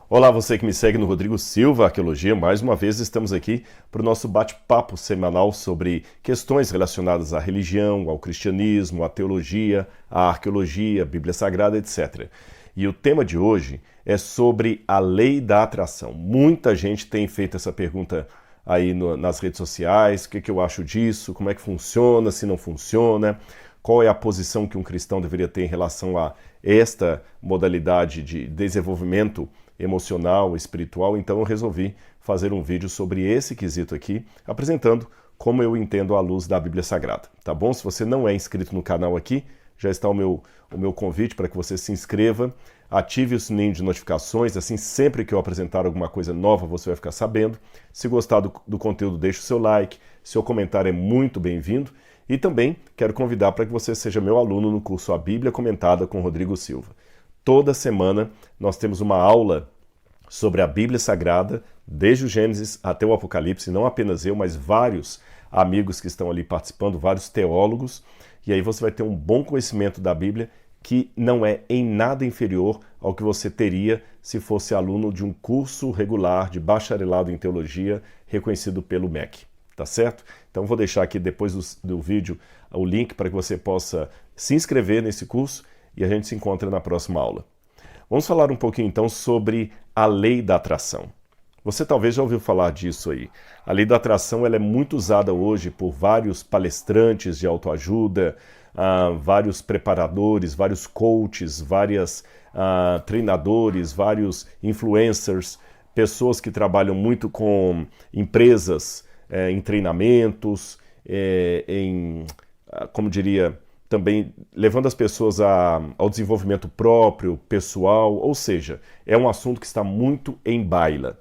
Olá, você que me segue no Rodrigo Silva Arqueologia. Mais uma vez estamos aqui para o nosso bate-papo semanal sobre questões relacionadas à religião, ao cristianismo, à teologia, à arqueologia, à Bíblia Sagrada, etc. E o tema de hoje é sobre a lei da atração. Muita gente tem feito essa pergunta aí nas redes sociais, o que eu acho disso, como é que funciona, se não funciona, qual é a posição que um cristão deveria ter em relação a esta modalidade de desenvolvimento emocional, espiritual. Então eu resolvi fazer um vídeo sobre esse quesito aqui, apresentando como eu entendo à luz da Bíblia Sagrada, tá bom? Se você não é inscrito no canal aqui, já está o meu convite para que você se inscreva, ative o sininho de notificações, assim sempre que eu apresentar alguma coisa nova você vai ficar sabendo. Se gostar do conteúdo, deixe o seu like, seu comentário é muito bem-vindo. E também quero convidar para que você seja meu aluno no curso A Bíblia Comentada com Rodrigo Silva. Toda semana nós temos uma aula sobre a Bíblia Sagrada, desde o Gênesis até o Apocalipse, não apenas eu, mas vários amigos que estão ali participando, vários teólogos, e aí você vai ter um bom conhecimento da Bíblia que não é em nada inferior ao que você teria se fosse aluno de um curso regular de bacharelado em teologia reconhecido pelo MEC, tá certo? Então vou deixar aqui depois do vídeo o link para que você possa se inscrever nesse curso e a gente se encontra na próxima aula. Vamos falar um pouquinho então sobre a lei da atração. Você talvez já ouviu falar disso aí. A lei da atração ela é muito usada hoje por vários palestrantes de autoajuda, vários preparadores, vários coaches, vários treinadores, vários influencers, pessoas que trabalham muito com empresas em treinamentos, como diria, também levando as pessoas ao desenvolvimento próprio, pessoal, ou seja, é um assunto que está muito em baila.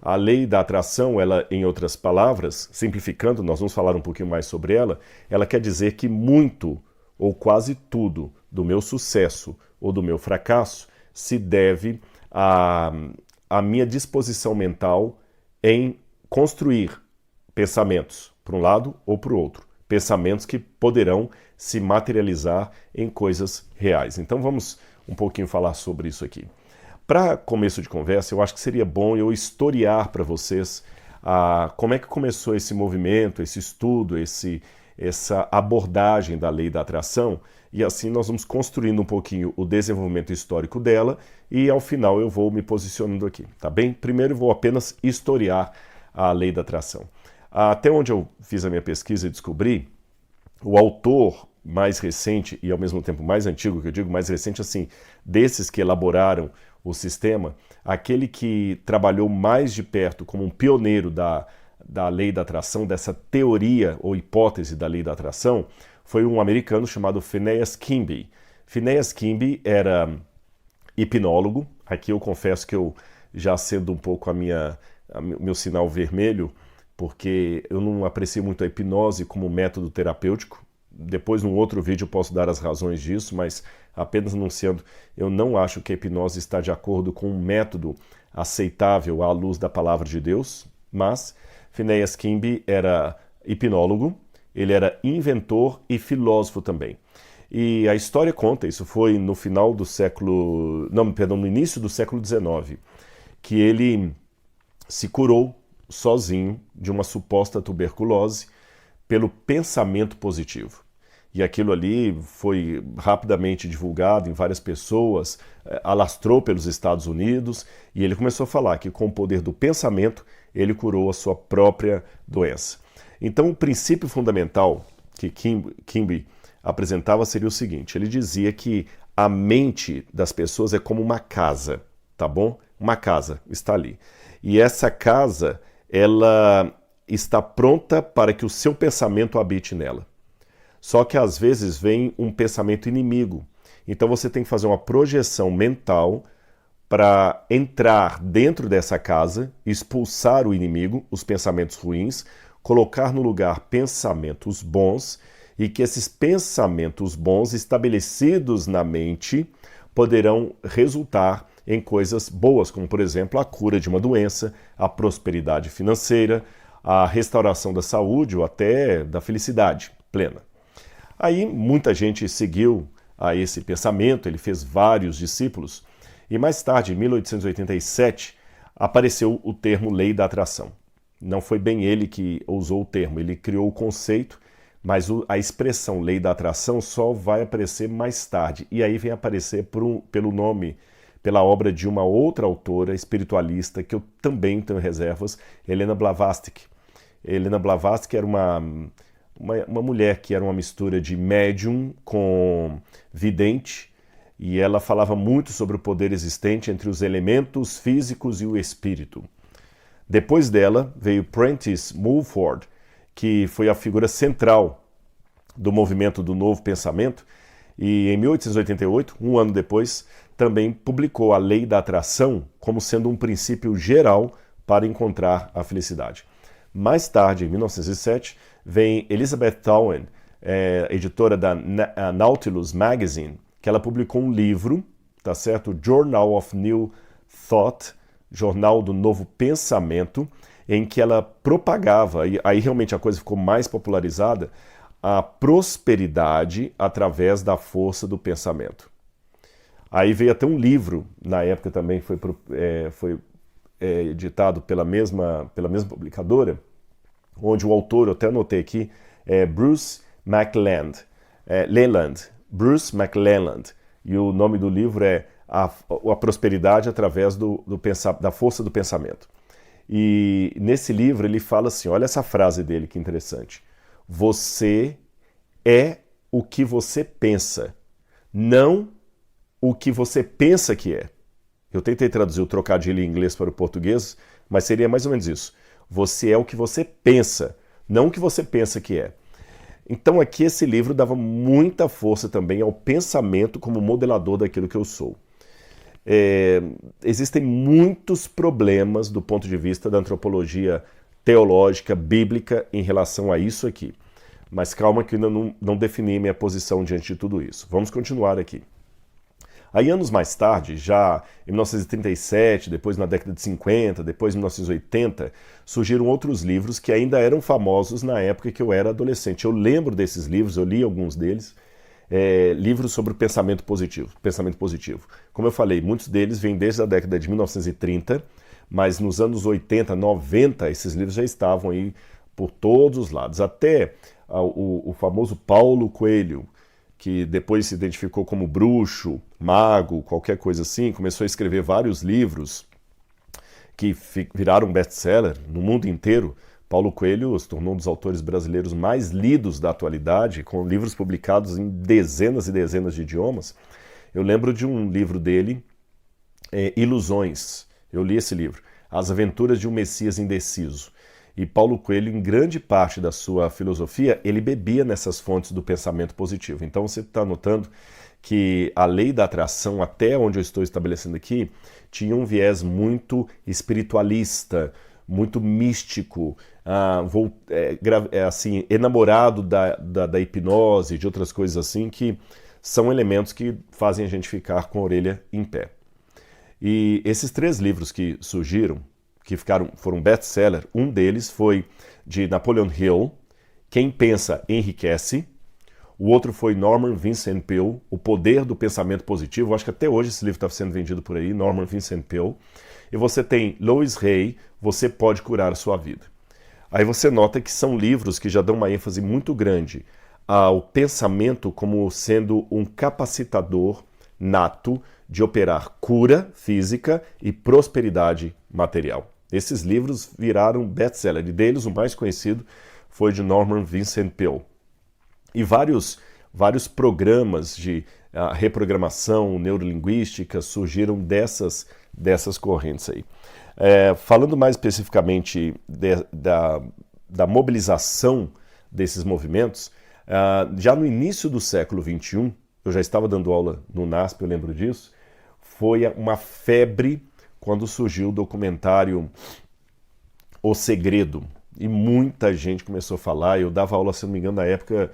A lei da atração, ela, em outras palavras, simplificando, nós vamos falar um pouquinho mais sobre ela quer dizer que muito ou quase tudo do meu sucesso ou do meu fracasso se deve à minha disposição mental em construir pensamentos para um lado ou para o outro. Pensamentos que poderão se materializar em coisas reais. Então vamos um pouquinho falar sobre isso aqui. Para começo de conversa, eu acho que seria bom eu historiar para vocês como é que começou esse movimento, esse estudo, essa abordagem da lei da atração, e assim nós vamos construindo um pouquinho o desenvolvimento histórico dela e ao final eu vou me posicionando aqui, tá bem? Primeiro eu vou apenas historiar a lei da atração. Até onde eu fiz a minha pesquisa e descobri, o autor mais recente e ao mesmo tempo mais antigo, que eu digo mais recente assim, desses que elaboraram o sistema, aquele que trabalhou mais de perto como um pioneiro da lei da atração, dessa teoria ou hipótese da lei da atração, foi um americano chamado Phineas Quimby. Phineas Quimby era hipnólogo. Aqui eu confesso que eu já acendo um pouco meu sinal vermelho, porque eu não aprecio muito a hipnose como método terapêutico. Depois, num outro vídeo, eu posso dar as razões disso, mas apenas anunciando, eu não acho que a hipnose está de acordo com um método aceitável à luz da palavra de Deus, mas Phineas Quimby era hipnólogo, ele era inventor e filósofo também. E a história conta, isso foi no no início do século XIX, que ele se curou sozinho de uma suposta tuberculose pelo pensamento positivo. E aquilo ali foi rapidamente divulgado em várias pessoas, alastrou pelos Estados Unidos, e ele começou a falar que com o poder do pensamento ele curou a sua própria doença. Então o princípio fundamental que Quimby apresentava seria o seguinte: ele dizia que a mente das pessoas é como uma casa, tá bom? Uma casa está ali. E essa casa, ela está pronta para que o seu pensamento habite nela. Só que às vezes vem um pensamento inimigo. Então você tem que fazer uma projeção mental para entrar dentro dessa casa, expulsar o inimigo, os pensamentos ruins, colocar no lugar pensamentos bons, e que esses pensamentos bons estabelecidos na mente poderão resultar em coisas boas, como por exemplo a cura de uma doença, a prosperidade financeira, a restauração da saúde ou até da felicidade plena. Aí muita gente seguiu a esse pensamento, ele fez vários discípulos, E mais tarde, em 1887, apareceu o termo lei da atração. Não foi bem ele que usou o termo, ele criou o conceito, mas a expressão lei da atração só vai aparecer mais tarde. E aí vem aparecer pelo nome, pela obra de uma outra autora espiritualista, que eu também tenho reservas, Helena Blavatsky. Helena Blavatsky era uma mulher que era uma mistura de médium com vidente, e ela falava muito sobre o poder existente entre os elementos físicos e o espírito. Depois dela veio Prentice Mulford, que foi a figura central do movimento do Novo Pensamento, e em 1888, um ano depois, também publicou a Lei da Atração como sendo um princípio geral para encontrar a felicidade. Mais tarde, em 1907, vem Elizabeth Towen, editora da Nautilus Magazine, que ela publicou um livro, tá certo? Journal of New Thought, Jornal do Novo Pensamento, em que ela propagava, e aí realmente a coisa ficou mais popularizada, a prosperidade através da força do pensamento. Aí veio até um livro, na época também foi editado pela mesma publicadora, onde o autor, eu até anotei aqui, é Bruce McLeland, Bruce McLeland, e o nome do livro é A Prosperidade através da força do pensamento. E nesse livro ele fala assim, olha essa frase dele que interessante, você é o que você pensa, não o que você pensa que é. Eu tentei traduzir o trocadilho em inglês para o português, mas seria mais ou menos isso. Você é o que você pensa, não o que você pensa que é. Então aqui esse livro dava muita força também ao pensamento como modelador daquilo que eu sou. Existem muitos problemas do ponto de vista da antropologia teológica, bíblica, em relação a isso aqui. Mas calma que eu ainda não defini minha posição diante de tudo isso. Vamos continuar aqui. Aí anos mais tarde, já em 1937, depois na década de 50, depois em 1980, surgiram outros livros que ainda eram famosos na época que eu era adolescente. Eu lembro desses livros, eu li alguns deles, livros sobre o pensamento positivo. Como eu falei, muitos deles vêm desde a década de 1930, mas nos anos 80, 90, esses livros já estavam aí por todos os lados. Até o famoso Paulo Coelho, que depois se identificou como bruxo, mago, qualquer coisa assim, começou a escrever vários livros que viraram best-seller no mundo inteiro. Paulo Coelho se tornou um dos autores brasileiros mais lidos da atualidade, com livros publicados em dezenas e dezenas de idiomas. Eu lembro de um livro dele, Ilusões. Eu li esse livro, As Aventuras de um Messias Indeciso. E Paulo Coelho, em grande parte da sua filosofia, ele bebia nessas fontes do pensamento positivo. Então você está notando que a lei da atração, até onde eu estou estabelecendo aqui, tinha um viés muito espiritualista, muito místico, assim, enamorado da hipnose, de outras coisas assim, que são elementos que fazem a gente ficar com a orelha em pé. E esses 3 livros que surgiram, que foram best-seller, um deles foi de Napoleon Hill, Quem Pensa Enriquece. O outro foi Norman Vincent Peale, O Poder do Pensamento Positivo. Eu acho que até hoje esse livro está sendo vendido por aí, Norman Vincent Peale. E você tem Louis Hay, Você Pode Curar a Sua Vida. Aí você nota que são livros que já dão uma ênfase muito grande ao pensamento como sendo um capacitador nato de operar cura física e prosperidade material. Esses livros viraram best-seller, e deles o mais conhecido foi de Norman Vincent Peale. E vários programas de reprogramação neurolinguística surgiram dessas correntes aí. Falando mais especificamente da mobilização desses movimentos, já no início do século XXI, eu já estava dando aula no NASP, eu lembro disso, foi uma febre quando surgiu o documentário O Segredo. E muita gente começou a falar, eu dava aula, se não me engano, na época,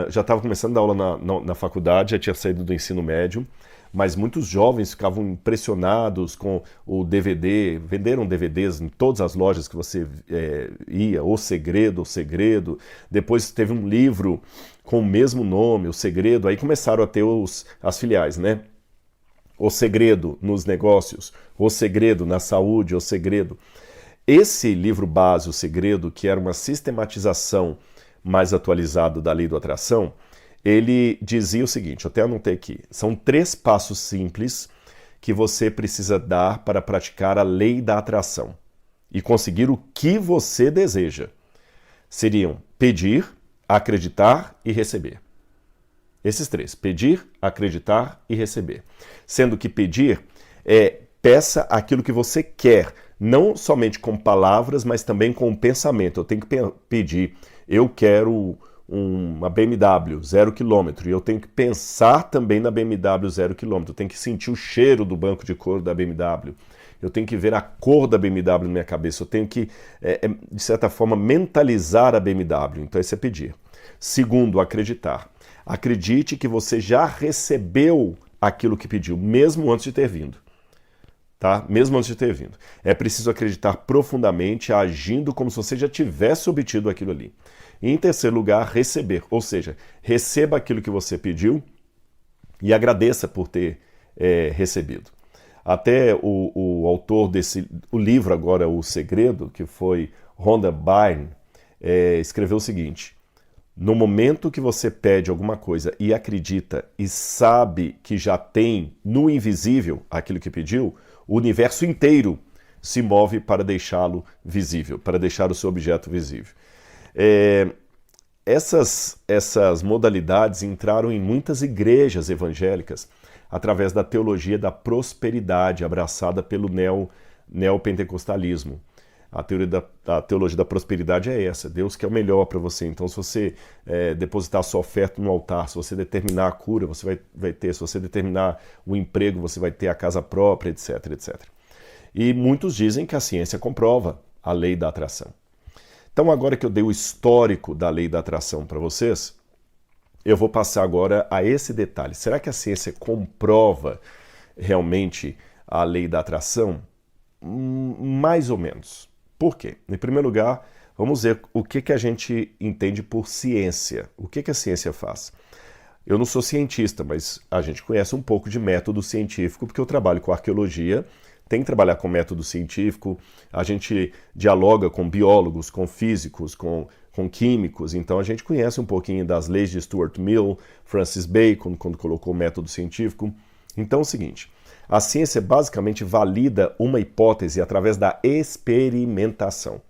já estava começando a dar aula na faculdade, já tinha saído do ensino médio, mas muitos jovens ficavam impressionados com o DVD, venderam DVDs em todas as lojas que você ia, O Segredo, depois teve um livro com o mesmo nome, O Segredo, aí começaram a ter as filiais, né? O Segredo nos Negócios, O Segredo na Saúde, O Segredo. Esse livro base, O Segredo, que era uma sistematização mais atualizada da lei da atração, ele dizia o seguinte, eu até anotei aqui, são 3 passos simples que você precisa dar para praticar a lei da atração e conseguir o que você deseja. Seriam pedir, acreditar e receber. Esses 3, pedir, acreditar e receber. Sendo que pedir peça aquilo que você quer, não somente com palavras, mas também com o pensamento. Eu tenho que pedir, eu quero uma BMW 0 km, e eu tenho que pensar também na BMW 0 km, eu tenho que sentir o cheiro do banco de couro da BMW, eu tenho que ver a cor da BMW na minha cabeça, eu tenho que, de certa forma, mentalizar a BMW. Então esse é pedir. Segundo, acreditar. Acredite que você já recebeu aquilo que pediu, mesmo antes de ter vindo. Tá? Mesmo antes de ter vindo. É preciso acreditar profundamente, agindo como se você já tivesse obtido aquilo ali. E em terceiro lugar, receber. Ou seja, receba aquilo que você pediu e agradeça por ter recebido. Até o autor o livro agora, O Segredo, que foi Rhonda Byrne, escreveu o seguinte: no momento que você pede alguma coisa e acredita e sabe que já tem no invisível aquilo que pediu, o universo inteiro se move para deixá-lo visível, para deixar o seu objeto visível. Essas modalidades entraram em muitas igrejas evangélicas através da teologia da prosperidade, abraçada pelo neopentecostalismo. A teologia da prosperidade é essa: Deus quer o melhor para você. Então, se você depositar sua oferta no altar, se você determinar a cura, você vai ter. Se você determinar o emprego, você vai ter a casa própria, etc, etc. E muitos dizem que a ciência comprova a lei da atração. Então, agora que eu dei o histórico da lei da atração para vocês, eu vou passar agora a esse detalhe. Será que a ciência comprova realmente a lei da atração? Mais ou menos. Por quê? Em primeiro lugar, vamos ver o que a gente entende por ciência. O que a ciência faz? Eu não sou cientista, mas a gente conhece um pouco de método científico, porque eu trabalho com arqueologia, tem que trabalhar com método científico, a gente dialoga com biólogos, com físicos, com químicos, então a gente conhece um pouquinho das leis de Stuart Mill, Francis Bacon, quando colocou o método científico. Então é o seguinte: a ciência basicamente valida uma hipótese através da experimentação.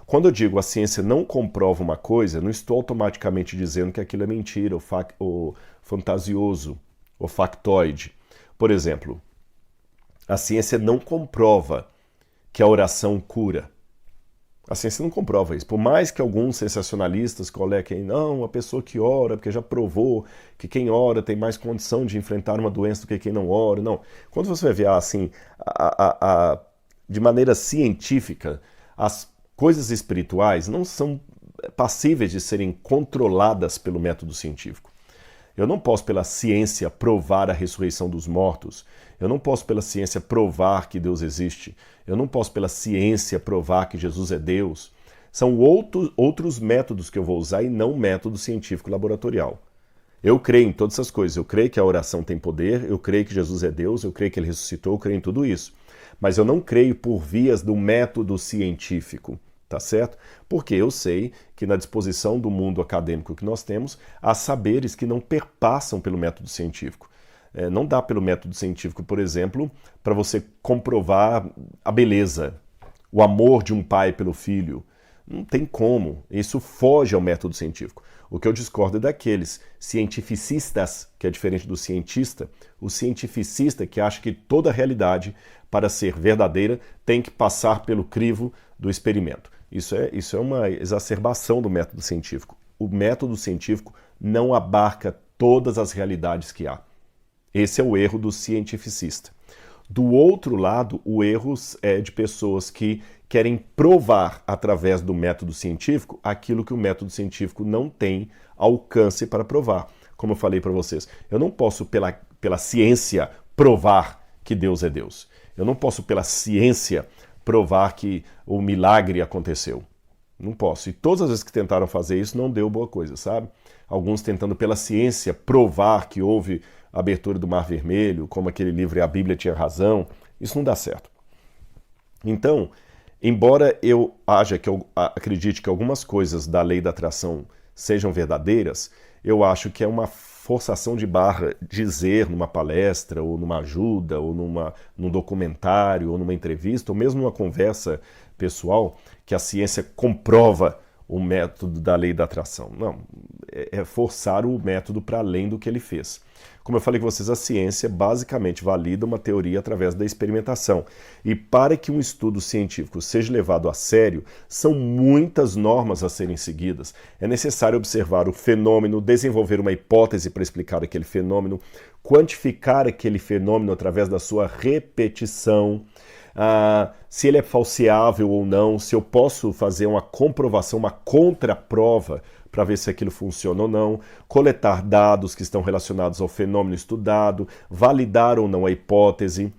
Quando eu digo a ciência não comprova uma coisa, não estou automaticamente dizendo que aquilo é mentira, ou fantasioso, ou factoide. Por exemplo, a ciência não comprova que a oração cura. A ciência não comprova isso. Por mais que alguns sensacionalistas coloquem, não, a pessoa que ora, porque já provou que quem ora tem mais condição de enfrentar uma doença do que quem não ora. Não. Quando você vai ver assim, de maneira científica, as coisas espirituais não são passíveis de serem controladas pelo método científico. Eu não posso, pela ciência, provar a ressurreição dos mortos. Eu não posso, pela ciência, provar que Deus existe. Eu não posso, pela ciência, provar que Jesus é Deus. São outros métodos que eu vou usar e não método científico laboratorial. Eu creio em todas essas coisas. Eu creio que a oração tem poder, eu creio que Jesus é Deus, eu creio que Ele ressuscitou, eu creio em tudo isso. Mas eu não creio por vias do método científico. Tá certo? Porque eu sei que na disposição do mundo acadêmico que nós temos, há saberes que não perpassam pelo método científico. Não dá pelo método científico, por exemplo, para você comprovar a beleza, o amor de um pai pelo filho. Não tem como. Isso foge ao método científico. O que eu discordo é daqueles cientificistas, que é diferente do cientista, o cientificista que acha que toda a realidade, para ser verdadeira, tem que passar pelo crivo do experimento. Isso é uma exacerbação do método científico. O método científico não abarca todas as realidades que há. Esse é o erro do cientificista. Do outro lado, o erro é de pessoas que querem provar através do método científico aquilo que o método científico não tem alcance para provar. Como eu falei para vocês, eu não posso pela ciência provar que Deus é Deus. Eu não posso pela ciência provar que o milagre aconteceu. Não posso. E todas as vezes que tentaram fazer isso, não deu boa coisa, sabe? Alguns tentando pela ciência provar que houve a abertura do Mar Vermelho, como aquele livro A Bíblia Tinha Razão. Isso não dá certo. Então, embora eu acredite que algumas coisas da lei da atração sejam verdadeiras, eu acho que é uma forçação de barra dizer numa palestra, ou numa ajuda, ou num documentário, ou numa entrevista, ou mesmo numa conversa pessoal, que a ciência comprova o método da lei da atração. Não, é forçar o método para além do que ele fez. Como eu falei com vocês, a ciência basicamente valida uma teoria através da experimentação. E para que um estudo científico seja levado a sério, são muitas normas a serem seguidas. É necessário observar o fenômeno, desenvolver uma hipótese para explicar aquele fenômeno, quantificar aquele fenômeno através da sua repetição, se ele é falseável ou não, se eu posso fazer uma comprovação, uma contraprova para ver se aquilo funciona ou não, coletar dados que estão relacionados ao fenômeno estudado, validar ou não a hipótese.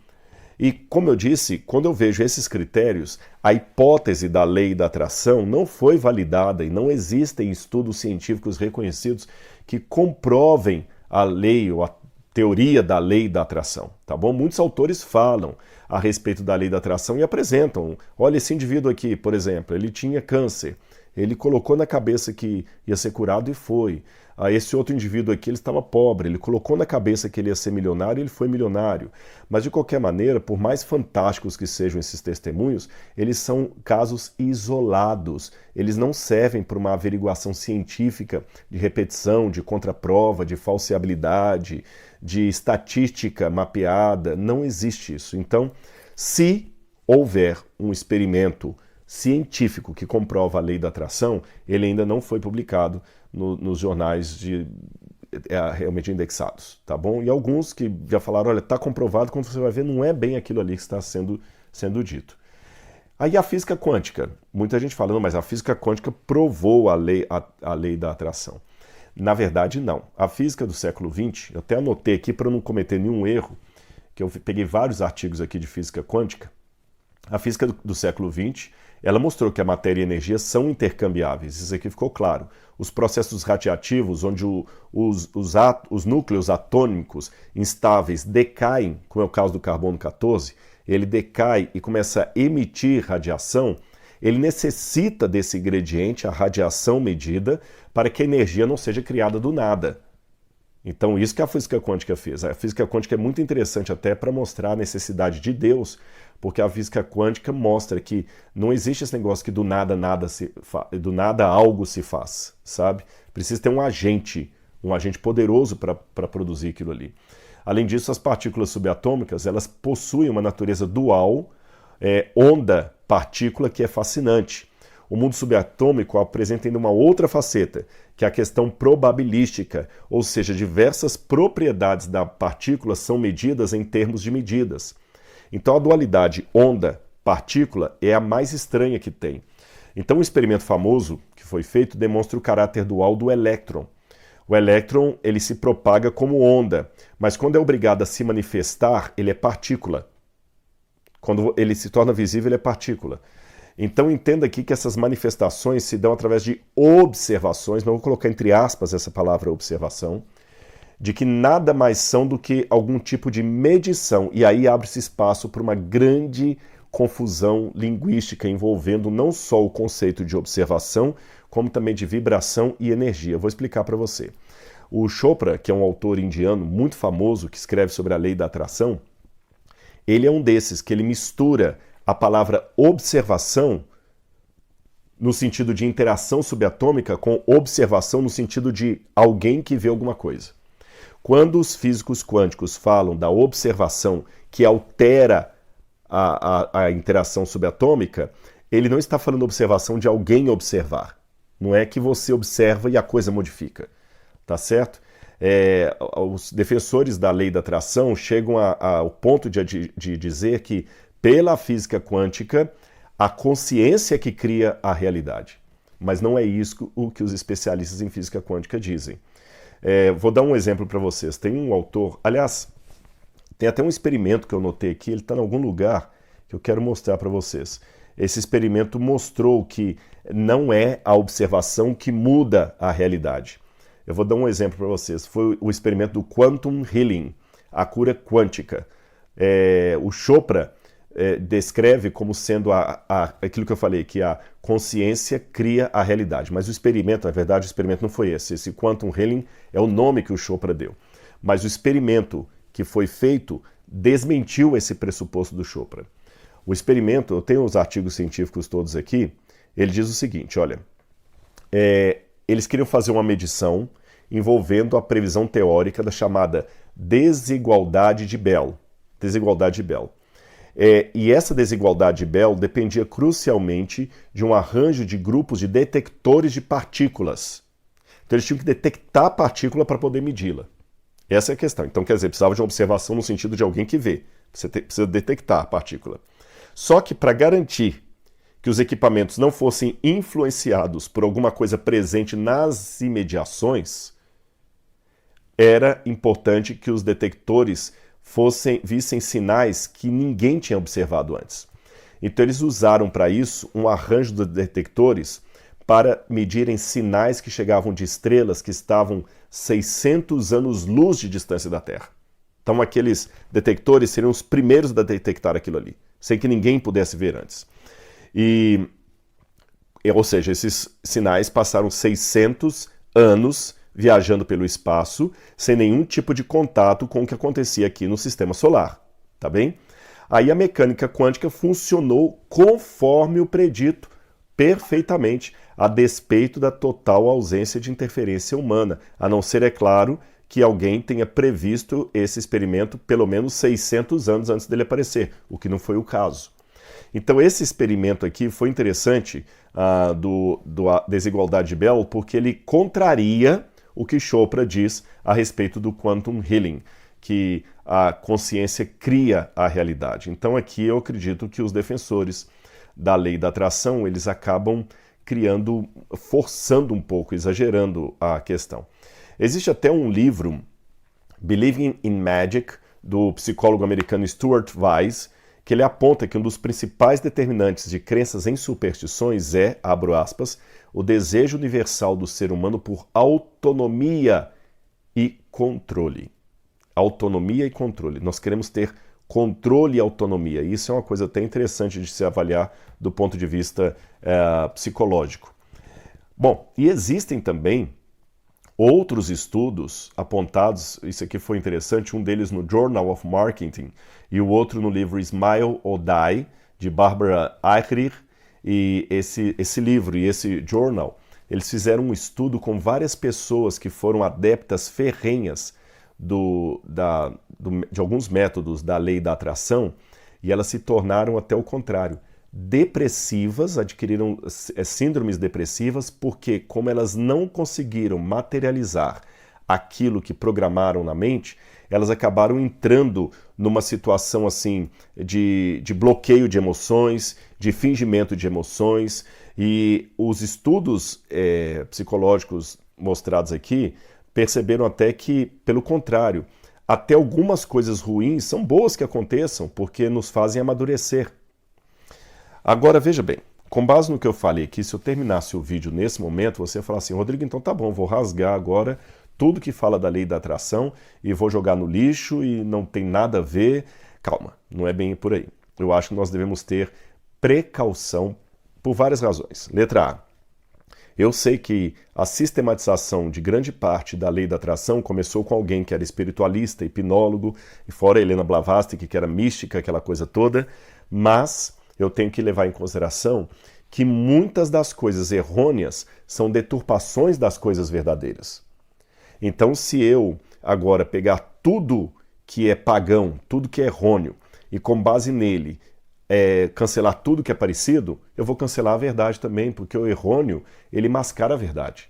E, como eu disse, quando eu vejo esses critérios, a hipótese da lei da atração não foi validada e não existem estudos científicos reconhecidos que comprovem a lei ou a teoria da lei da atração, tá bom? Muitos autores falam a respeito da lei da atração e apresentam. Olha, esse indivíduo aqui, por exemplo, ele tinha câncer. Ele colocou na cabeça que ia ser curado e foi. Esse outro indivíduo aqui, ele estava pobre. Ele colocou na cabeça que ele ia ser milionário e ele foi milionário. Mas, de qualquer maneira, por mais fantásticos que sejam esses testemunhos, eles são casos isolados. Eles não servem para uma averiguação científica de repetição, de contraprova, de falseabilidade, de estatística mapeada. Não existe isso. Então, se houver um experimento científico que comprova a lei da atração, ele ainda não foi publicado nos jornais realmente indexados, tá bom? E alguns que já falaram, olha, está comprovado, quando você vai ver, não é bem aquilo ali que está sendo dito. Aí a física quântica, muita gente falando, mas a física quântica provou a lei da atração. Na verdade, não. A física do século XX, eu até anotei aqui para não cometer nenhum erro, que eu peguei vários artigos aqui de física quântica. A física do século XX, ela mostrou que a matéria e a energia são intercambiáveis. Isso aqui ficou claro. Os processos radiativos, onde os núcleos atômicos instáveis decaem, como é o caso do carbono 14, ele decai e começa a emitir radiação, ele necessita desse ingrediente, a radiação medida, para que a energia não seja criada do nada. Então, isso que a física quântica fez. A física quântica é muito interessante até para mostrar a necessidade de Deus, porque a física quântica mostra que não existe esse negócio que do nada algo se faz, sabe? Precisa ter um agente poderoso para produzir aquilo ali. Além disso, as partículas subatômicas, elas possuem uma natureza dual, onda-partícula, que é fascinante. O mundo subatômico apresenta ainda uma outra faceta, que é a questão probabilística, ou seja, diversas propriedades da partícula são medidas em termos de medidas. Então a dualidade onda-partícula é a mais estranha que tem. Então um experimento famoso que foi feito demonstra o caráter dual do elétron. O elétron ele se propaga como onda, mas quando é obrigado a se manifestar, ele é partícula. Quando ele se torna visível, ele é partícula. Então entenda aqui que essas manifestações se dão através de observações, mas eu vou colocar entre aspas essa palavra observação, de que nada mais são do que algum tipo de medição. E aí abre-se espaço para uma grande confusão linguística envolvendo não só o conceito de observação, como também de vibração e energia. Eu vou explicar para você. O Chopra, que é um autor indiano muito famoso, que escreve sobre a lei da atração, ele é um desses que ele mistura a palavra observação no sentido de interação subatômica com observação no sentido de alguém que vê alguma coisa. Quando os físicos quânticos falam da observação que altera a interação subatômica, ele não está falando observação de alguém observar. Não é que você observa e a coisa modifica. Tá certo? Os defensores da lei da atração chegam ao ponto de dizer que, pela física quântica, a consciência que cria a realidade. Mas não é isso o que os especialistas em física quântica dizem. Vou dar um exemplo para vocês. Tem um autor, aliás, tem até um experimento que eu notei aqui, ele está em algum lugar que eu quero mostrar para vocês. Esse experimento mostrou que não é a observação que muda a realidade. Eu vou dar um exemplo para vocês. Foi o experimento do Quantum Healing, a cura quântica. O Chopra descreve como sendo aquilo que eu falei, que a consciência cria a realidade. Mas o experimento, na verdade, o experimento não foi esse. Esse Quantum Healing é o nome que o Chopra deu. Mas o experimento que foi feito desmentiu esse pressuposto do Chopra. O experimento, eu tenho os artigos científicos todos aqui, ele diz o seguinte, olha, eles queriam fazer uma medição envolvendo a previsão teórica da chamada desigualdade de Bell. Desigualdade de Bell. E essa desigualdade de Bell dependia crucialmente de um arranjo de grupos de detectores de partículas. Então eles tinham que detectar a partícula para poder medi-la. Essa é a questão. Então, quer dizer, precisava de uma observação no sentido de alguém que vê. Você precisa detectar a partícula. Só que para garantir que os equipamentos não fossem influenciados por alguma coisa presente nas imediações, era importante que os detectores vissem sinais que ninguém tinha observado antes. Então eles usaram para isso um arranjo de detectores para medirem sinais que chegavam de estrelas que estavam 600 anos-luz de distância da Terra. Então aqueles detectores seriam os primeiros a detectar aquilo ali, sem que ninguém pudesse ver antes. Ou seja, esses sinais passaram 600 anos viajando pelo espaço, sem nenhum tipo de contato com o que acontecia aqui no sistema solar, tá bem? Aí a mecânica quântica funcionou conforme o predito, perfeitamente, a despeito da total ausência de interferência humana, a não ser, é claro, que alguém tenha previsto esse experimento pelo menos 600 anos antes dele aparecer, o que não foi o caso. Então esse experimento aqui foi interessante, do desigualdade de Bell, porque ele contraria o que Chopra diz a respeito do Quantum Healing, que a consciência cria a realidade. Então aqui eu acredito que os defensores da lei da atração, eles acabam forçando um pouco, exagerando a questão. Existe até um livro, Believing in Magic, do psicólogo americano Stuart Weiss, que ele aponta que um dos principais determinantes de crenças em superstições abro aspas, o desejo universal do ser humano por autonomia e controle. Autonomia e controle. Nós queremos ter controle e autonomia. Isso é uma coisa até interessante de se avaliar do ponto de vista psicológico. Bom, e existem também outros estudos apontados, isso aqui foi interessante, um deles no Journal of Marketing e o outro no livro Smile or Die, de Barbara Ehrer, e esse livro e esse journal, eles fizeram um estudo com várias pessoas que foram adeptas ferrenhas de alguns métodos da lei da atração, e elas se tornaram até o contrário, depressivas, adquiriram síndromes depressivas, porque como elas não conseguiram materializar aquilo que programaram na mente, elas acabaram entrando numa situação assim de bloqueio de emoções, de fingimento de emoções, e os estudos psicológicos mostrados aqui perceberam até que, pelo contrário, até algumas coisas ruins são boas que aconteçam, porque nos fazem amadurecer. Agora, veja bem, com base no que eu falei aqui, se eu terminasse o vídeo nesse momento, você ia falar assim, Rodrigo, então tá bom, vou rasgar agora tudo que fala da lei da atração e vou jogar no lixo e não tem nada a ver. Calma, não é bem por aí. Eu acho que nós devemos ter precaução por várias razões. Letra A. Eu sei que a sistematização de grande parte da lei da atração começou com alguém que era espiritualista, hipnólogo, e fora Helena Blavatsky, que era mística, aquela coisa toda, mas eu tenho que levar em consideração que muitas das coisas errôneas são deturpações das coisas verdadeiras. Então, se eu agora pegar tudo que é pagão, tudo que é errôneo, e com base nele cancelar tudo que é parecido, eu vou cancelar a verdade também, porque o errôneo, ele mascara a verdade.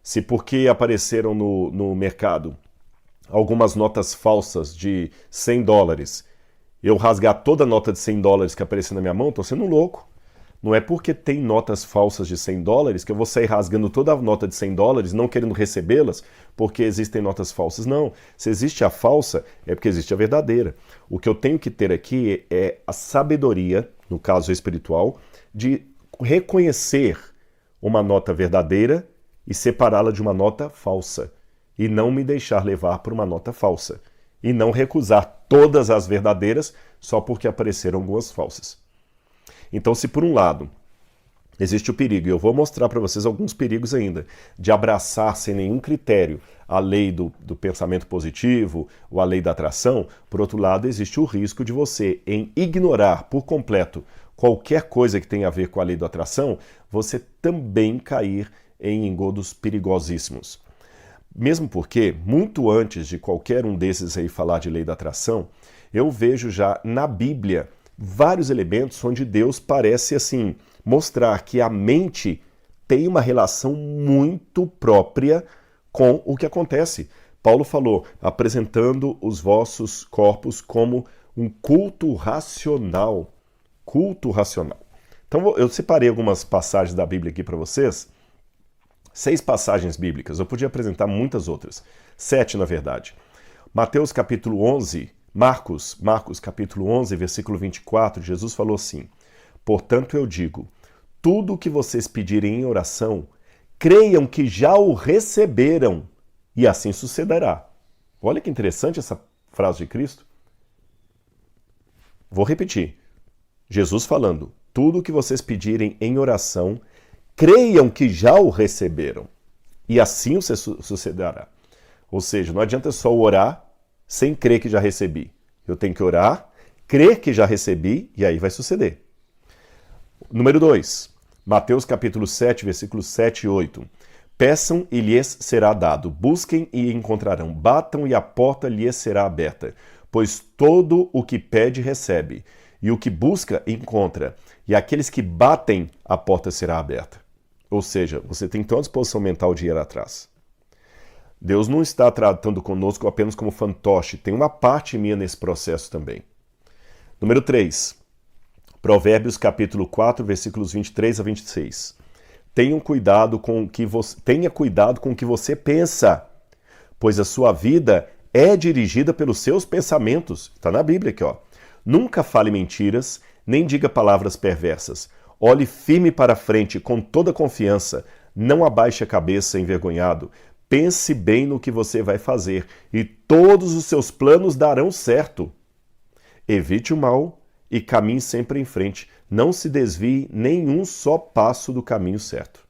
Se porque apareceram no mercado algumas notas falsas de $100, eu rasgar toda a nota de $100 que aparecer na minha mão, estou sendo louco. Não é porque tem notas falsas de $100 que eu vou sair rasgando toda a nota de $100, não querendo recebê-las, porque existem notas falsas. Não. Se existe a falsa, é porque existe a verdadeira. O que eu tenho que ter aqui é a sabedoria, no caso espiritual, de reconhecer uma nota verdadeira e separá-la de uma nota falsa, e não me deixar levar por uma nota falsa, e não recusar todas as verdadeiras só porque apareceram algumas falsas. Então, se por um lado existe o perigo, e eu vou mostrar para vocês alguns perigos ainda, de abraçar sem nenhum critério a lei do pensamento positivo ou a lei da atração, por outro lado, existe o risco de você, em ignorar por completo qualquer coisa que tenha a ver com a lei da atração, você também cair em engodos perigosíssimos. Mesmo porque, muito antes de qualquer um desses aí falar de lei da atração, eu vejo já na Bíblia vários elementos onde Deus parece assim mostrar que a mente tem uma relação muito própria com o que acontece. Paulo falou, apresentando os vossos corpos como um culto racional. Culto racional. Então eu separei algumas passagens da Bíblia aqui para vocês. 6 passagens bíblicas. Eu podia apresentar muitas outras. 7, na verdade. Mateus capítulo 11, Marcos capítulo 11, versículo 24, Jesus falou assim: portanto eu digo, tudo o que vocês pedirem em oração, creiam que já o receberam, e assim sucederá. Olha que interessante essa frase de Cristo. Vou repetir. Jesus falando, tudo o que vocês pedirem em oração, creiam que já o receberam, e assim sucederá. Ou seja, não adianta só orar sem crer que já recebi. Eu tenho que orar, crer que já recebi, e aí vai suceder. Número 2, Mateus capítulo 7, versículos 7 e 8. Peçam e lhes será dado, busquem e encontrarão, batam e a porta lhes será aberta. Pois todo o que pede recebe, e o que busca encontra, e aqueles que batem, a porta será aberta. Ou seja, você tem toda a disposição mental de ir atrás. Deus não está tratando conosco apenas como fantoche, tem uma parte minha nesse processo também. Número 3, Provérbios capítulo 4, versículos 23 a 26. Tenha cuidado com o que você pensa, pois a sua vida é dirigida pelos seus pensamentos. Está na Bíblia aqui, ó. Nunca fale mentiras, nem diga palavras perversas. Olhe firme para frente com toda confiança, não abaixe a cabeça envergonhado. Pense bem no que você vai fazer e todos os seus planos darão certo. Evite o mal e caminhe sempre em frente. Não se desvie nenhum só passo do caminho certo.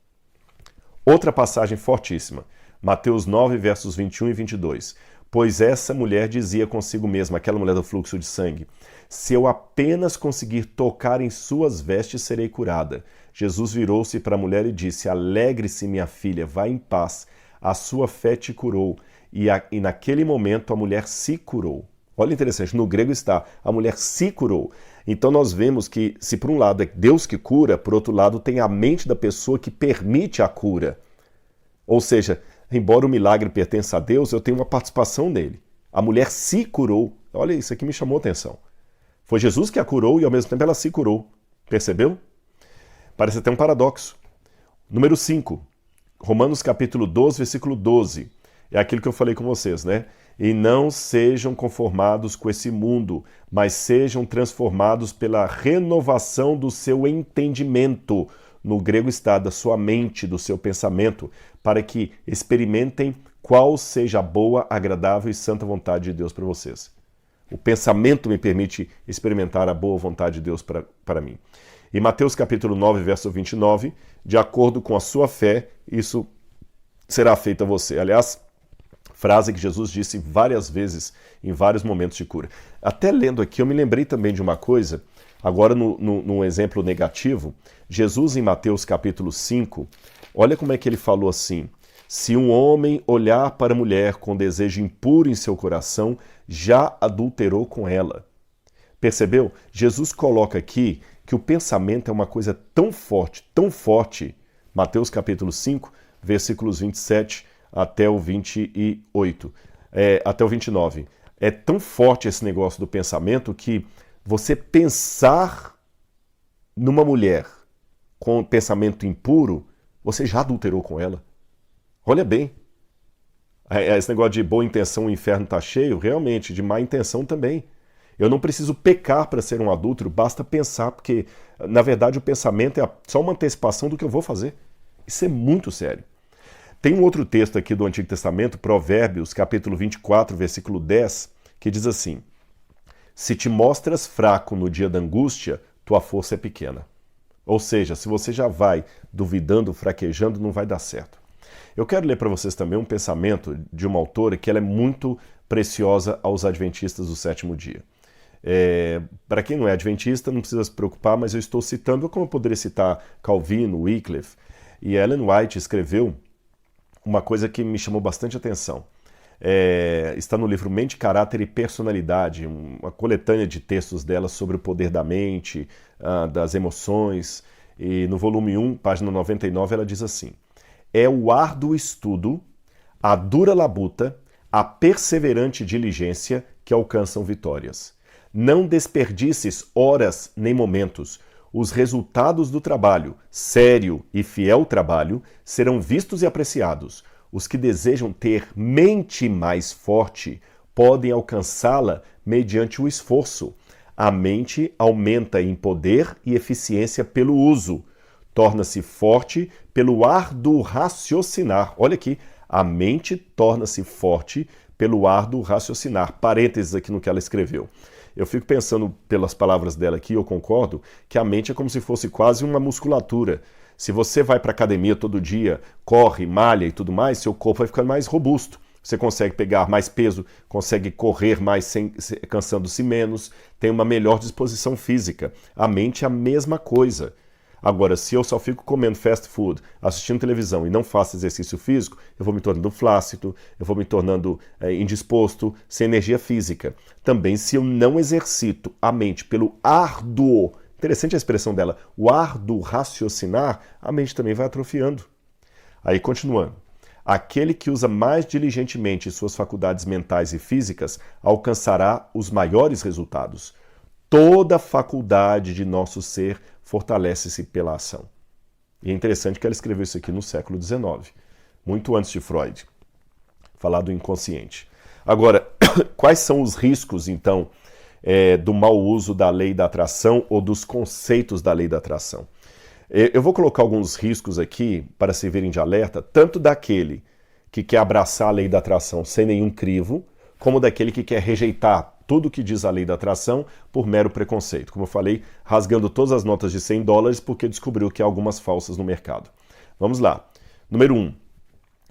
Outra passagem fortíssima. Mateus 9, versos 21 e 22. Pois essa mulher dizia consigo mesma, aquela mulher do fluxo de sangue, se eu apenas conseguir tocar em suas vestes, serei curada. Jesus virou-se para a mulher e disse, alegre-se, minha filha, vá em paz. A sua fé te curou. E naquele momento a mulher se curou. Olha interessante, no grego está, a mulher se curou. Então nós vemos que, se por um lado é Deus que cura, por outro lado tem a mente da pessoa que permite a cura. Ou seja, embora o milagre pertença a Deus, eu tenho uma participação nele. A mulher se curou. Olha, isso aqui me chamou a atenção. Foi Jesus que a curou e ao mesmo tempo ela se curou. Percebeu? Parece até um paradoxo. Número 5. Romanos capítulo 12, versículo 12. É aquilo que eu falei com vocês, né? E não sejam conformados com esse mundo, mas sejam transformados pela renovação do seu entendimento. No grego está da sua mente, do seu pensamento, para que experimentem qual seja a boa, agradável e santa vontade de Deus para vocês. O pensamento me permite experimentar a boa vontade de Deus para mim. Em Mateus capítulo 9, verso 29, de acordo com a sua fé, isso será feito a você. Aliás, frase que Jesus disse várias vezes em vários momentos de cura. Até lendo aqui, eu me lembrei também de uma coisa, agora num exemplo negativo, Jesus em Mateus capítulo 5, olha como é que ele falou assim, se um homem olhar para a mulher com desejo impuro em seu coração, já adulterou com ela. Percebeu? Jesus coloca aqui que o pensamento é uma coisa tão forte, Mateus capítulo 5, versículos 27 até o 28, até o 29. É tão forte esse negócio do pensamento que você pensar numa mulher com pensamento impuro, você já adulterou com ela. Olha bem. Esse negócio de boa intenção, o inferno está cheio, realmente, de má intenção também. Eu não preciso pecar para ser um adúltero, basta pensar, porque, na verdade, o pensamento é só uma antecipação do que eu vou fazer. Isso é muito sério. Tem um outro texto aqui do Antigo Testamento, Provérbios, capítulo 24, versículo 10, que diz assim: se te mostras fraco no dia da angústia, tua força é pequena. Ou seja, se você já vai duvidando, fraquejando, não vai dar certo. Eu quero ler para vocês também um pensamento de uma autora que ela é muito preciosa aos adventistas do sétimo dia. Para quem não é adventista, não precisa se preocupar, mas eu estou citando, como eu poderia citar Calvino, Wycliffe, e Ellen White escreveu uma coisa que me chamou bastante atenção. Está no livro Mente, Caráter e Personalidade, uma coletânea de textos dela sobre o poder da mente, das emoções, e no volume 1, página 99, ela diz assim: é o árduo estudo, a dura labuta, a perseverante diligência que alcançam vitórias. Não desperdices horas nem momentos. Os resultados do trabalho, sério e fiel trabalho, serão vistos e apreciados. Os que desejam ter mente mais forte podem alcançá-la mediante o esforço. A mente aumenta em poder e eficiência pelo uso. Torna-se forte pelo árduo raciocinar. Olha aqui, a mente torna-se forte pelo árduo raciocinar. Parênteses aqui no que ela escreveu. Eu fico pensando, pelas palavras dela aqui, eu concordo, que a mente é como se fosse quase uma musculatura. Se você vai para a academia todo dia, corre, malha e tudo mais, seu corpo vai ficando mais robusto. Você consegue pegar mais peso, consegue correr mais cansando-se menos, tem uma melhor disposição física. A mente é a mesma coisa. Agora, se eu só fico comendo fast food, assistindo televisão e não faço exercício físico, eu vou me tornando flácido, eu vou me tornando indisposto, sem energia física. Também, se eu não exercito a mente pelo árduo, interessante a expressão dela, o árduo raciocinar, a mente também vai atrofiando. Aí, continuando. Aquele que usa mais diligentemente suas faculdades mentais e físicas alcançará os maiores resultados. Toda faculdade de nosso ser fortalece-se pela ação. E é interessante que ela escreveu isso aqui no século XIX, muito antes de Freud, falar do inconsciente. Agora, quais são os riscos, então, do mau uso da lei da atração ou dos conceitos da lei da atração? Eu vou colocar alguns riscos aqui para servirem de alerta, tanto daquele que quer abraçar a lei da atração sem nenhum crivo, como daquele que quer rejeitar tudo que diz a lei da atração por mero preconceito. Como eu falei, rasgando todas as notas de $100 porque descobriu que há algumas falsas no mercado. Vamos lá. Número 1.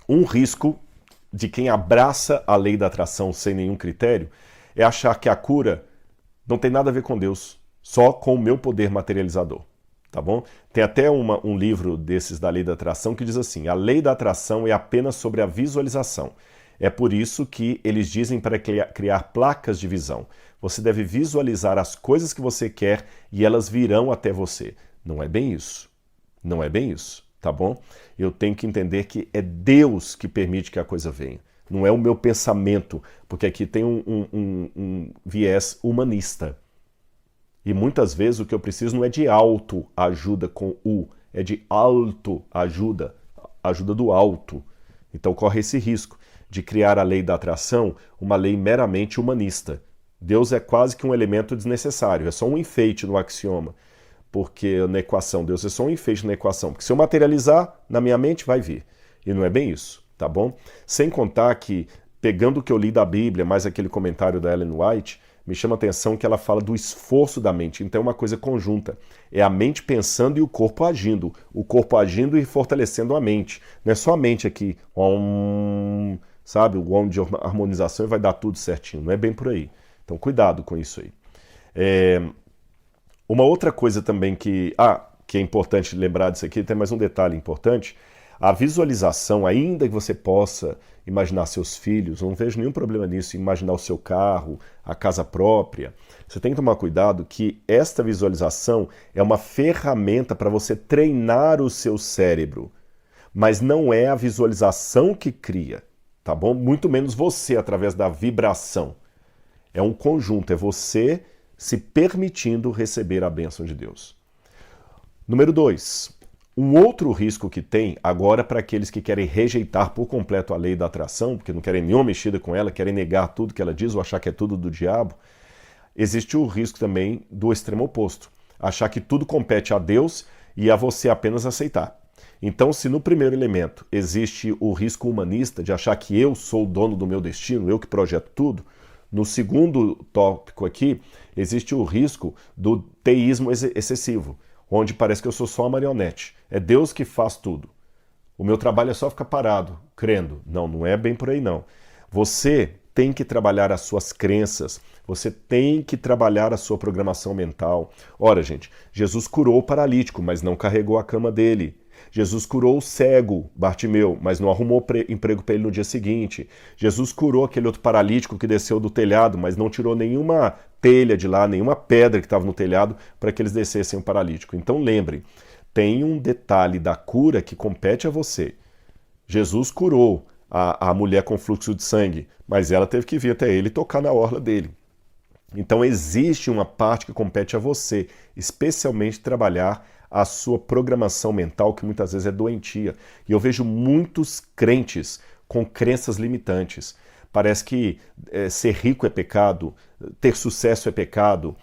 Um risco de quem abraça a lei da atração sem nenhum critério é achar que a cura não tem nada a ver com Deus, só com o meu poder materializador. Tá bom? Tem até um livro desses da lei da atração que diz assim: a lei da atração é apenas sobre a visualização. É por isso que eles dizem para criar placas de visão. Você deve visualizar as coisas que você quer e elas virão até você. Não é bem isso. Não é bem isso, tá bom? Eu tenho que entender que é Deus que permite que a coisa venha. Não é o meu pensamento, porque aqui tem um viés humanista. E muitas vezes o que eu preciso não é de autoajuda com U, é de autoajuda, ajuda do alto. Então corre esse risco de criar a lei da atração uma lei meramente humanista. Deus é quase que um elemento desnecessário, é só um enfeite no axioma, porque na equação, Deus é só um enfeite na equação, porque se eu materializar, na minha mente vai vir. E não é bem isso, tá bom? Sem contar que, pegando o que eu li da Bíblia, mais aquele comentário da Ellen White, me chama a atenção que ela fala do esforço da mente. Então é uma coisa conjunta. É a mente pensando e o corpo agindo. O corpo agindo e fortalecendo a mente. Não é só a mente aqui, sabe, o om de harmonização e vai dar tudo certinho. Não é bem por aí. Então cuidado com isso aí. Uma outra coisa também que é importante lembrar disso aqui, tem mais um detalhe importante. A visualização, ainda que você possa imaginar seus filhos, eu não vejo nenhum problema nisso, imaginar o seu carro, a casa própria. Você tem que tomar cuidado que esta visualização é uma ferramenta para você treinar o seu cérebro, mas não é a visualização que cria, tá bom? Muito menos você, através da vibração. É um conjunto, é você se permitindo receber a bênção de Deus. Número 2. Um outro risco que tem, agora para aqueles que querem rejeitar por completo a lei da atração, porque não querem nenhuma mexida com ela, querem negar tudo que ela diz ou achar que é tudo do diabo, existe o risco também do extremo oposto. Achar que tudo compete a Deus e a você apenas aceitar. Então, se no primeiro elemento existe o risco humanista de achar que eu sou o dono do meu destino, eu que projeto tudo, no segundo tópico aqui existe o risco do teísmo excessivo, onde parece que eu sou só uma marionete. É Deus que faz tudo. O meu trabalho é só ficar parado, crendo. Não, não é bem por aí não. Você tem que trabalhar as suas crenças, você tem que trabalhar a sua programação mental. Ora, gente, Jesus curou o paralítico, mas não carregou a cama dele. Jesus curou o cego, Bartimeu, mas não arrumou emprego para ele no dia seguinte. Jesus curou aquele outro paralítico que desceu do telhado, mas não tirou nenhuma telha de lá, nenhuma pedra que estava no telhado para que eles descessem o paralítico. Então lembre, tem um detalhe da cura que compete a você. Jesus curou a mulher com fluxo de sangue, mas ela teve que vir até ele e tocar na orla dele. Então existe uma parte que compete a você, especialmente trabalhar a sua programação mental, que muitas vezes é doentia. E eu vejo muitos crentes com crenças limitantes. Parece que ser rico é pecado, ter sucesso é pecado,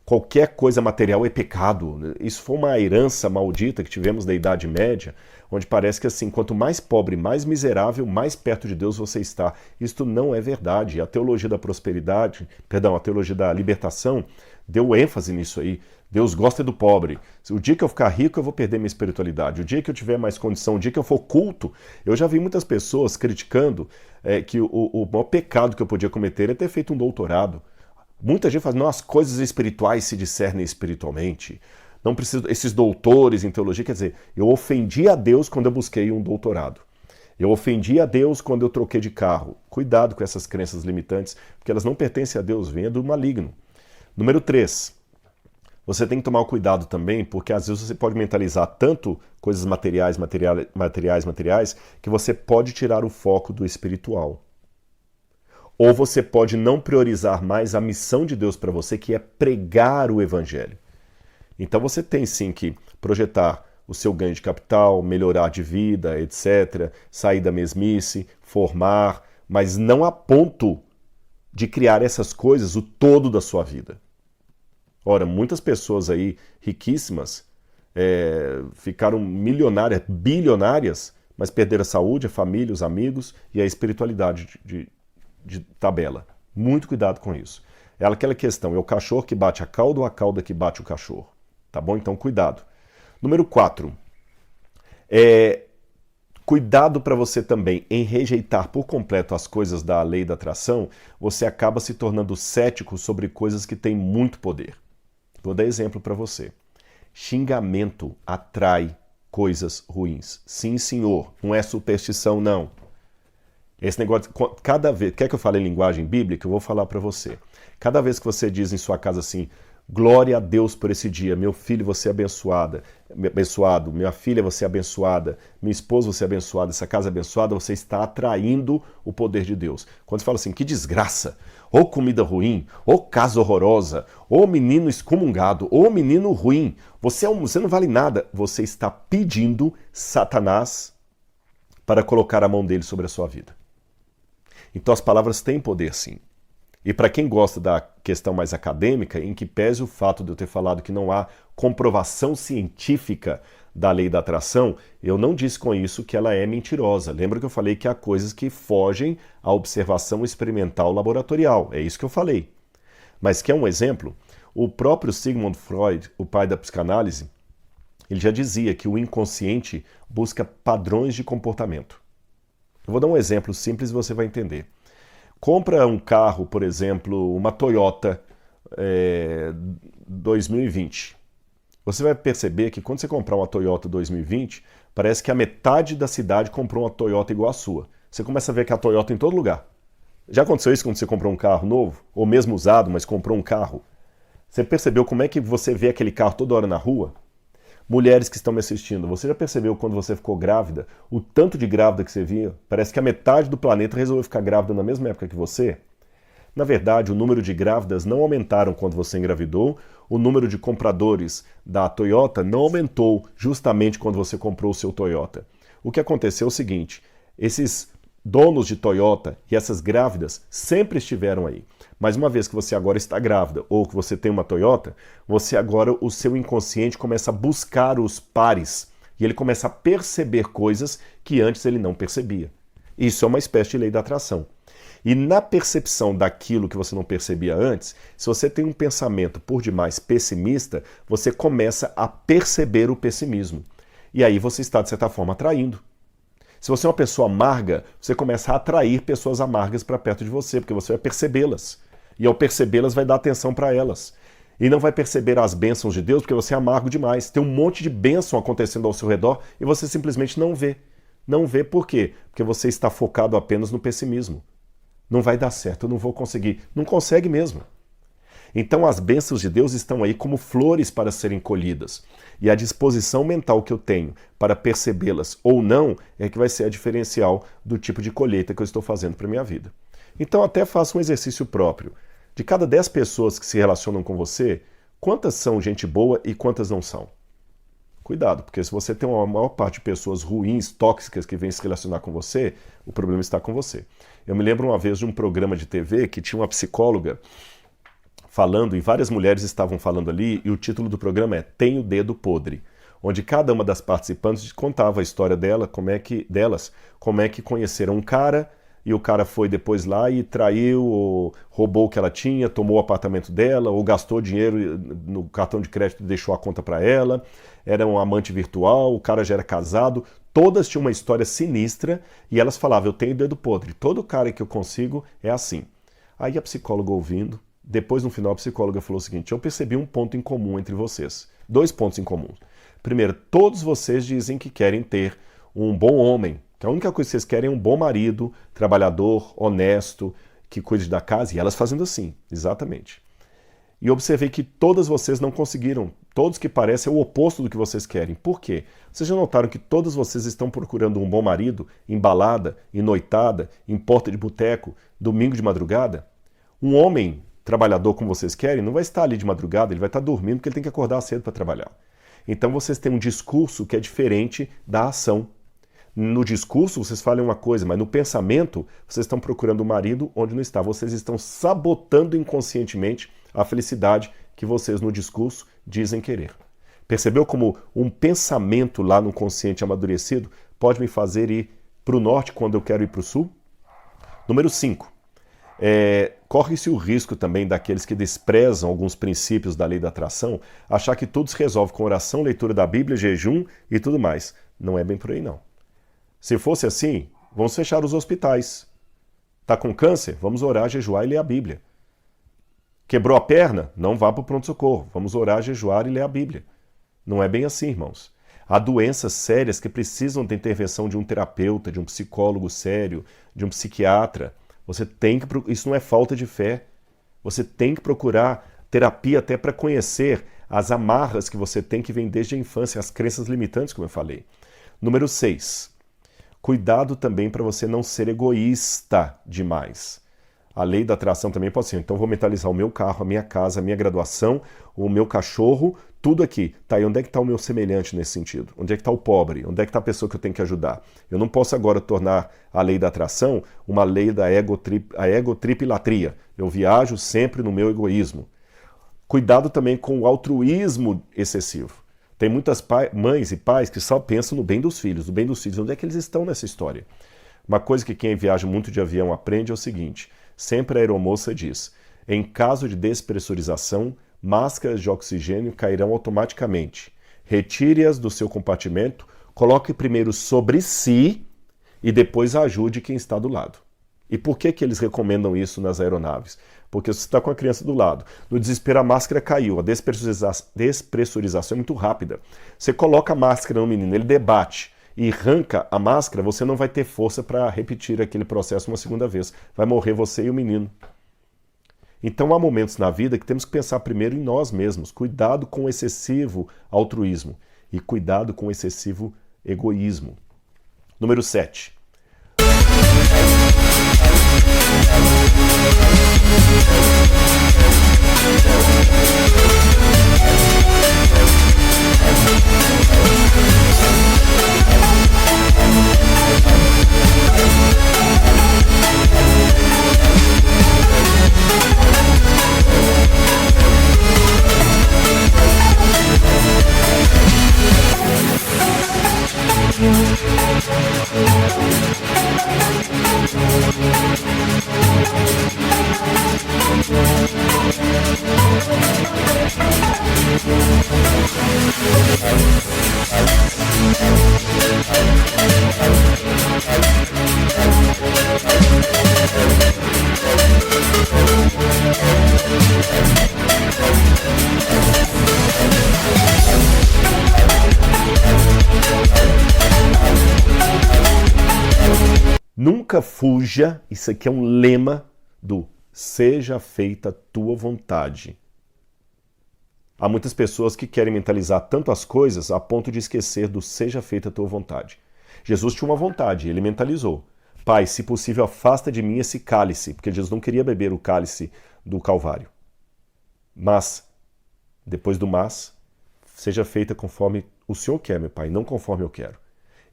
qualquer coisa material é pecado. Isso foi uma herança maldita que tivemos da Idade Média, onde parece que assim, quanto mais pobre, mais miserável, mais perto de Deus você está. Isto não é verdade. A teologia da prosperidade, a teologia da libertação, deu ênfase nisso aí. Deus gosta do pobre. O dia que eu ficar rico, eu vou perder minha espiritualidade. O dia que eu tiver mais condição, o dia que eu for culto, eu já vi muitas pessoas criticando que o maior pecado que eu podia cometer é ter feito um doutorado. Muita gente fala, não, as coisas espirituais se discernem espiritualmente. Não preciso, esses doutores em teologia, quer dizer, eu ofendi a Deus quando eu busquei um doutorado. Eu ofendi a Deus quando eu troquei de carro. Cuidado com essas crenças limitantes, porque elas não pertencem a Deus, vêm do maligno. Número 3. Você tem que tomar cuidado também, porque às vezes você pode mentalizar tanto coisas materiais, que você pode tirar o foco do espiritual. Ou você pode não priorizar mais a missão de Deus para você, que é pregar o evangelho. Então você tem sim que projetar o seu ganho de capital, melhorar de vida, etc., sair da mesmice, formar, mas não a ponto de criar essas coisas o todo da sua vida. Ora, muitas pessoas aí riquíssimas ficaram milionárias, bilionárias, mas perderam a saúde, a família, os amigos e a espiritualidade de tabela. Muito cuidado com isso. É aquela questão, é o cachorro que bate a cauda ou a cauda que bate o cachorro? Tá bom? Então, cuidado. Número 4. Cuidado para você também em rejeitar por completo as coisas da lei da atração, você acaba se tornando cético sobre coisas que têm muito poder. Vou dar exemplo para você. Xingamento atrai coisas ruins. Sim, senhor. Não é superstição, não. Esse negócio, cada vez, quer que eu fale em linguagem bíblica? Eu vou falar para você. Cada vez que você diz em sua casa assim, glória a Deus por esse dia, meu filho, você é abençoado, minha filha, você é abençoada, minha esposa, você é abençoada, essa casa é abençoada, você está atraindo o poder de Deus. Quando você fala assim, que desgraça, ou comida ruim, ou casa horrorosa, ou menino excomungado, ou menino ruim, você não vale nada, você está pedindo Satanás para colocar a mão dele sobre a sua vida. Então as palavras têm poder sim. E para quem gosta da questão mais acadêmica, em que pese o fato de eu ter falado que não há comprovação científica da lei da atração, eu não disse com isso que ela é mentirosa. Lembra que eu falei que há coisas que fogem à observação experimental laboratorial. É isso que eu falei. Mas quer um exemplo? O próprio Sigmund Freud, o pai da psicanálise, ele já dizia que o inconsciente busca padrões de comportamento. Eu vou dar um exemplo simples e você vai entender. Compra um carro, por exemplo, uma Toyota 2020. Você vai perceber que quando você comprar uma Toyota 2020, parece que a metade da cidade comprou uma Toyota igual a sua. Você começa a ver que a Toyota em todo lugar. Já aconteceu isso quando você comprou um carro novo? Ou mesmo usado, mas comprou um carro? Você percebeu como é que você vê aquele carro toda hora na rua? Mulheres que estão me assistindo, você já percebeu quando você ficou grávida, o tanto de grávida que você via? Parece que a metade do planeta resolveu ficar grávida na mesma época que você. Na verdade, o número de grávidas não aumentaram quando você engravidou, o número de compradores da Toyota não aumentou justamente quando você comprou o seu Toyota. O que aconteceu é o seguinte, esses donos de Toyota e essas grávidas sempre estiveram aí. Mas uma vez que você agora está grávida ou que você tem uma Toyota, você agora, o seu inconsciente começa a buscar os pares E ele começa a perceber coisas que antes ele não percebia. Isso é uma espécie de lei da atração. E na percepção daquilo que você não percebia antes, se você tem um pensamento por demais pessimista, você começa a perceber o pessimismo. E aí você está, de certa forma, atraindo. Se você é uma pessoa amarga, você começa a atrair pessoas amargas para perto de você, porque você vai percebê-las. E ao percebê-las, vai dar atenção para elas. E não vai perceber as bênçãos de Deus, porque você é amargo demais. Tem um monte de bênção acontecendo ao seu redor e você simplesmente não vê. Não vê por quê? Porque você está focado apenas no pessimismo. Não vai dar certo, eu não vou conseguir. Não consegue mesmo. Então as bênçãos de Deus estão aí como flores para serem colhidas. E a disposição mental que eu tenho para percebê-las ou não é que vai ser a diferencial do tipo de colheita que eu estou fazendo para a minha vida. Então até faça um exercício próprio. De cada 10 pessoas que se relacionam com você, quantas são gente boa e quantas não são? Cuidado, porque se você tem uma maior parte de pessoas ruins, tóxicas que vêm se relacionar com você, o problema está com você. Eu me lembro uma vez de um programa de TV que tinha uma psicóloga falando, e várias mulheres estavam falando ali, e o título do programa é Tem o Dedo Podre, onde cada uma das participantes contava a história delas, como é que conheceram um cara, e o cara foi depois lá e traiu, ou roubou o que ela tinha, tomou o apartamento dela, ou gastou dinheiro no cartão de crédito e deixou a conta para ela, era um amante virtual, o cara já era casado, todas tinham uma história sinistra, e elas falavam, eu tenho dedo podre, todo cara que eu consigo é assim. Aí a psicóloga ouvindo, depois no final a psicóloga falou o seguinte, eu percebi um ponto em comum entre vocês, 2 pontos em comum. Primeiro, todos vocês dizem que querem ter um bom homem, que a única coisa que vocês querem é um bom marido, trabalhador, honesto, que cuide da casa, e elas fazendo assim, exatamente. E observei que todas vocês não conseguiram, todos que parecem é o oposto do que vocês querem. Por quê? Vocês já notaram que todos vocês estão procurando um bom marido em balada, em noitada, em porta de boteco, domingo de madrugada? Um homem trabalhador como vocês querem não vai estar ali de madrugada, ele vai estar dormindo porque ele tem que acordar cedo para trabalhar. Então vocês têm um discurso que é diferente da ação. No discurso vocês falam uma coisa, mas no pensamento vocês estão procurando um marido onde não está. Vocês estão sabotando inconscientemente a felicidade que vocês no discurso dizem querer. Percebeu como um pensamento lá no consciente amadurecido pode me fazer ir para o norte quando eu quero ir para o sul? Número 5. Corre-se o risco também daqueles que desprezam alguns princípios da lei da atração, achar que tudo se resolve com oração, leitura da Bíblia, jejum e tudo mais. Não é bem por aí não. Se fosse assim, vamos fechar os hospitais. Está com câncer? Vamos orar, jejuar e ler a Bíblia. Quebrou a perna? Não vá para o pronto-socorro. Vamos orar, jejuar e ler a Bíblia. Não é bem assim, irmãos. Há doenças sérias que precisam da intervenção de um terapeuta, de um psicólogo sério, de um psiquiatra. Isso não é falta de fé. Você tem que procurar terapia até para conhecer as amarras que você tem que vem desde a infância, as crenças limitantes, como eu falei. Número 6. Cuidado também para você não ser egoísta demais. A lei da atração também pode ser, então vou mentalizar o meu carro, a minha casa, a minha graduação, o meu cachorro, tudo aqui. Tá, e onde é que está o meu semelhante nesse sentido? Onde é que está o pobre? Onde é que está a pessoa que eu tenho que ajudar? Eu não posso agora tornar a lei da atração uma lei da egotripilatria. Eu viajo sempre no meu egoísmo. Cuidado também com o altruísmo excessivo. Tem muitas mães e pais que só pensam no bem dos filhos. Onde é que eles estão nessa história? Uma coisa que quem viaja muito de avião aprende é o seguinte, sempre a aeromoça diz, em caso de despressurização, máscaras de oxigênio cairão automaticamente. Retire-as do seu compartimento, coloque primeiro sobre si e depois ajude quem está do lado. E por que eles recomendam isso nas aeronaves? Porque você está com a criança do lado. No desespero a máscara caiu, a despressurização é muito rápida. Você coloca a máscara no menino, ele debate e arranca a máscara, você não vai ter força para repetir aquele processo uma segunda vez. Vai morrer você e o menino. Então há momentos na vida que temos que pensar primeiro em nós mesmos. Cuidado com o excessivo altruísmo e cuidado com o excessivo egoísmo. Número 7. nunca fuja, isso aqui é um lema do seja feita a tua vontade. Há muitas pessoas que querem mentalizar tanto as coisas a ponto de esquecer do seja feita a tua vontade. Jesus tinha uma vontade, ele mentalizou. Pai, se possível, afasta de mim esse cálice, porque Jesus não queria beber o cálice do Calvário. Mas, depois do mas, seja feita conforme o Senhor quer, meu Pai, não conforme eu quero.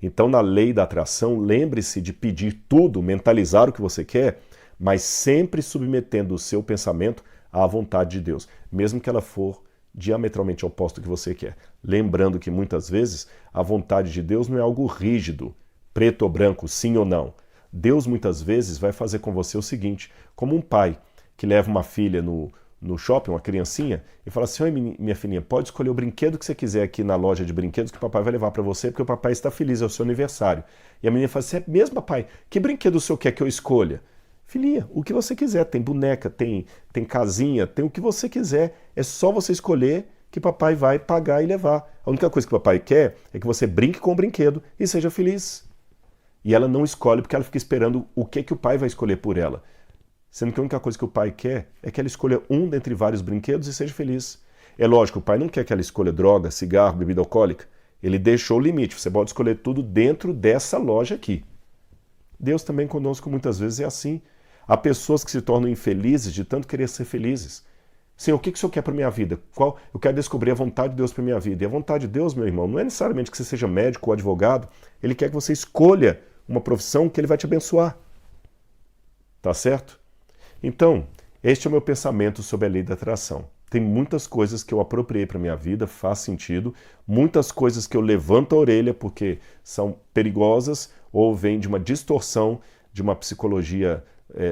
Então, na lei da atração, lembre-se de pedir tudo, mentalizar o que você quer, mas sempre submetendo o seu pensamento à vontade de Deus, mesmo que ela for diametralmente oposta ao que você quer. Lembrando que muitas vezes a vontade de Deus não é algo rígido, preto ou branco, sim ou não. Deus muitas vezes vai fazer com você o seguinte, como um pai que leva uma filha no shopping, uma criancinha, e fala assim: oi, minha filhinha, pode escolher o brinquedo que você quiser aqui na loja de brinquedos que o papai vai levar para você, porque o papai está feliz, é o seu aniversário. E a menina fala assim: é mesmo, papai? Que brinquedo o senhor quer que eu escolha? Filhinha, o que você quiser, tem boneca, tem casinha, tem o que você quiser, é só você escolher que papai vai pagar e levar. A única coisa que o papai quer é que você brinque com o brinquedo e seja feliz. E ela não escolhe porque ela fica esperando o que o pai vai escolher por ela. Sendo que a única coisa que o pai quer é que ela escolha um dentre vários brinquedos e seja feliz. É lógico, o pai não quer que ela escolha droga, cigarro, bebida alcoólica. Ele deixou o limite, você pode escolher tudo dentro dessa loja aqui. Deus também conosco muitas vezes é assim. Há pessoas que se tornam infelizes de tanto querer ser felizes. Senhor, o que o Senhor quer para a minha vida? Eu quero descobrir a vontade de Deus para a minha vida. E a vontade de Deus, meu irmão, não é necessariamente que você seja médico ou advogado. Ele quer que você escolha uma profissão que Ele vai te abençoar. Tá certo? Então, este é o meu pensamento sobre a lei da atração. Tem muitas coisas que eu apropriei para a minha vida, faz sentido. Muitas coisas que eu levanto a orelha porque são perigosas ou vêm de uma distorção de uma psicologia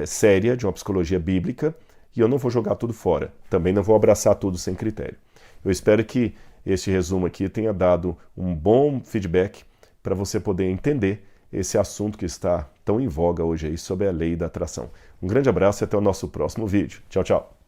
séria, de uma psicologia bíblica, e eu não vou jogar tudo fora. Também não vou abraçar tudo sem critério. Eu espero que este resumo aqui tenha dado um bom feedback para você poder entender esse assunto que está tão em voga hoje aí sobre a lei da atração. Um grande abraço e até o nosso próximo vídeo. Tchau, tchau.